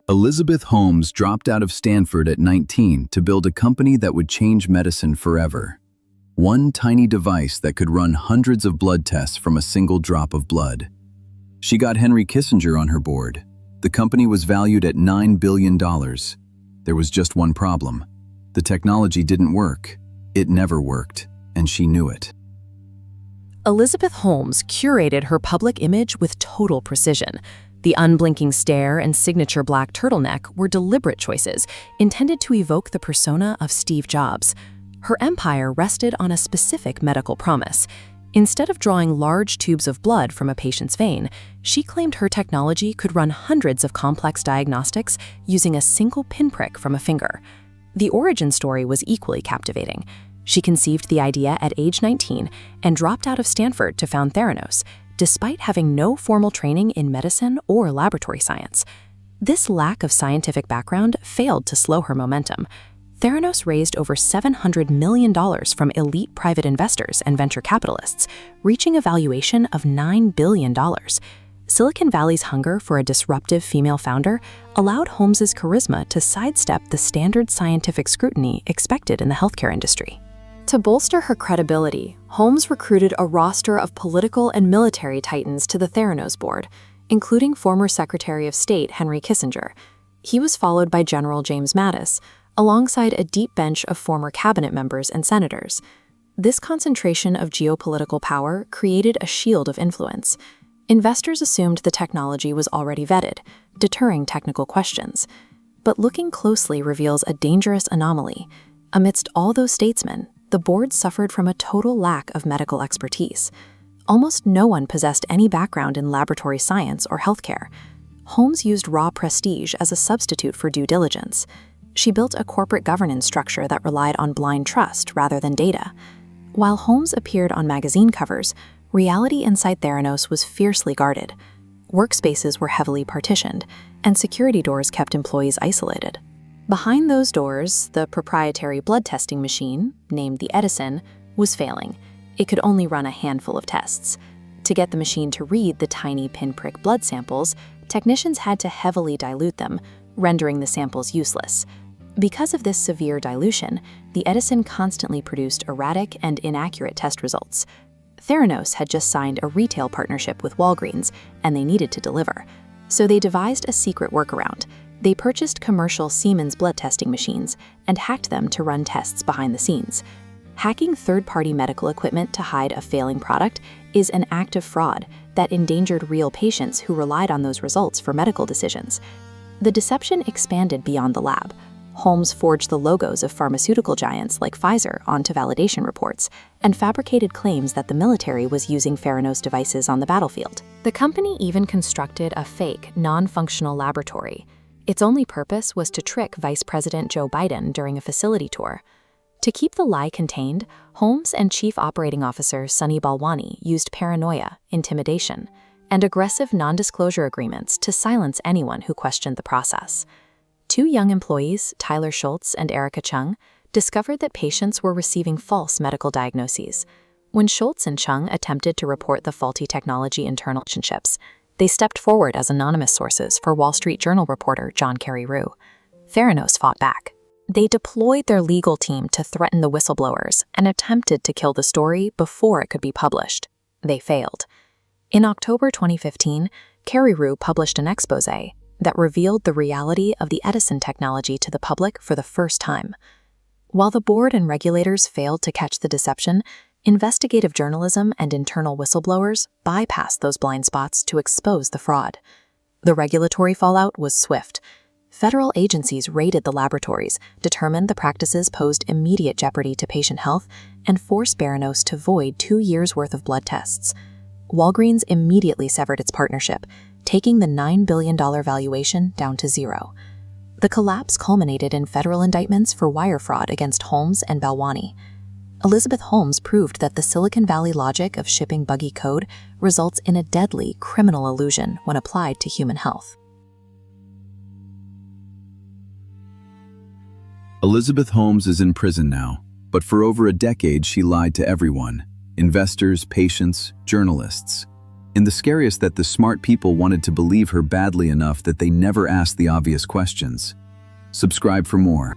Elizabeth Holmes dropped out of Stanford at 19 to build a company that would change medicine forever. One tiny device that could run hundreds of blood tests from a single drop of blood. She got Henry Kissinger on her board. The company was valued at $9 billion. There was just one problem. The technology didn't work. It never worked, and she knew it. Elizabeth Holmes curated her public image with total precision. The unblinking stare and signature black turtleneck were deliberate choices intended to evoke the persona of Steve Jobs. Her empire rested on a specific medical promise. Instead of drawing large tubes of blood from a patient's vein, she claimed her technology could run hundreds of complex diagnostics using a single pinprick from a finger. The origin story was equally captivating. She conceived the idea at age 19 and dropped out of Stanford to found Theranos, despite having no formal training in medicine or laboratory science. This lack of scientific background failed to slow her momentum. Theranos raised over $700 million from elite private investors and venture capitalists, reaching a valuation of $9 billion. Silicon Valley's hunger for a disruptive female founder allowed Holmes's charisma to sidestep the standard scientific scrutiny expected in the healthcare industry. To bolster her credibility, Holmes recruited a roster of political and military titans to the Theranos board, including former Secretary of State Henry Kissinger. He was followed by General James Mattis, alongside a deep bench of former cabinet members and senators. This concentration of geopolitical power created a shield of influence. Investors assumed the technology was already vetted, deterring technical questions. But looking closely reveals a dangerous anomaly. Amidst all those statesmen, the board suffered from a total lack of medical expertise. Almost no one possessed any background in laboratory science or healthcare. Holmes used raw prestige as a substitute for due diligence. She built a corporate governance structure that relied on blind trust rather than data. While Holmes appeared on magazine covers, reality inside Theranos was fiercely guarded. Workspaces were heavily partitioned, and security doors kept employees isolated. Behind those doors, the proprietary blood testing machine, named the Edison, was failing. It could only run a handful of tests. To get the machine to read the tiny pinprick blood samples, technicians had to heavily dilute them, rendering the samples useless. Because of this severe dilution, the Edison constantly produced erratic and inaccurate test results. Theranos had just signed a retail partnership with Walgreens, and they needed to deliver. So they devised a secret workaround. They purchased commercial Siemens blood testing machines and hacked them to run tests behind the scenes. Hacking third-party medical equipment to hide a failing product is an act of fraud that endangered real patients who relied on those results for medical decisions. The deception expanded beyond the lab. Holmes forged the logos of pharmaceutical giants like Pfizer onto validation reports and fabricated claims that the military was using Theranos devices on the battlefield. The company even constructed a fake, non-functional laboratory. Its only purpose was to trick Vice President Joe Biden during a facility tour. To keep the lie contained, Holmes and Chief Operating Officer Sunny Balwani used paranoia, intimidation, and aggressive non-disclosure agreements to silence anyone who questioned the process. Two young employees, Tyler Schultz and Erica Chung, discovered that patients were receiving false medical diagnoses. When Schultz and Chung attempted to report the faulty technology internal relationships, they stepped forward as anonymous sources for Wall Street Journal reporter John Kerry Rue. Theranos fought back. They deployed their legal team to threaten the whistleblowers and attempted to kill the story before it could be published. They failed. In October 2015, Kerry Rue published an exposé that revealed the reality of the Edison technology to the public for the first time. While the board and regulators failed to catch the deception, investigative journalism and internal whistleblowers bypassed those blind spots to expose the fraud. The regulatory fallout was swift. Federal agencies raided the laboratories, determined the practices posed immediate jeopardy to patient health, and forced Theranos to void 2 years' worth of blood tests. Walgreens immediately severed its partnership, taking the $9 billion valuation down to zero. The collapse culminated in federal indictments for wire fraud against Holmes and Balwani. Elizabeth Holmes proved that the Silicon Valley logic of shipping buggy code results in a deadly criminal illusion when applied to human health. Elizabeth Holmes is in prison now, but for over a decade she lied to everyone: investors, patients, journalists. And the scariest that the smart people wanted to believe her badly enough that they never asked the obvious questions. Subscribe for more.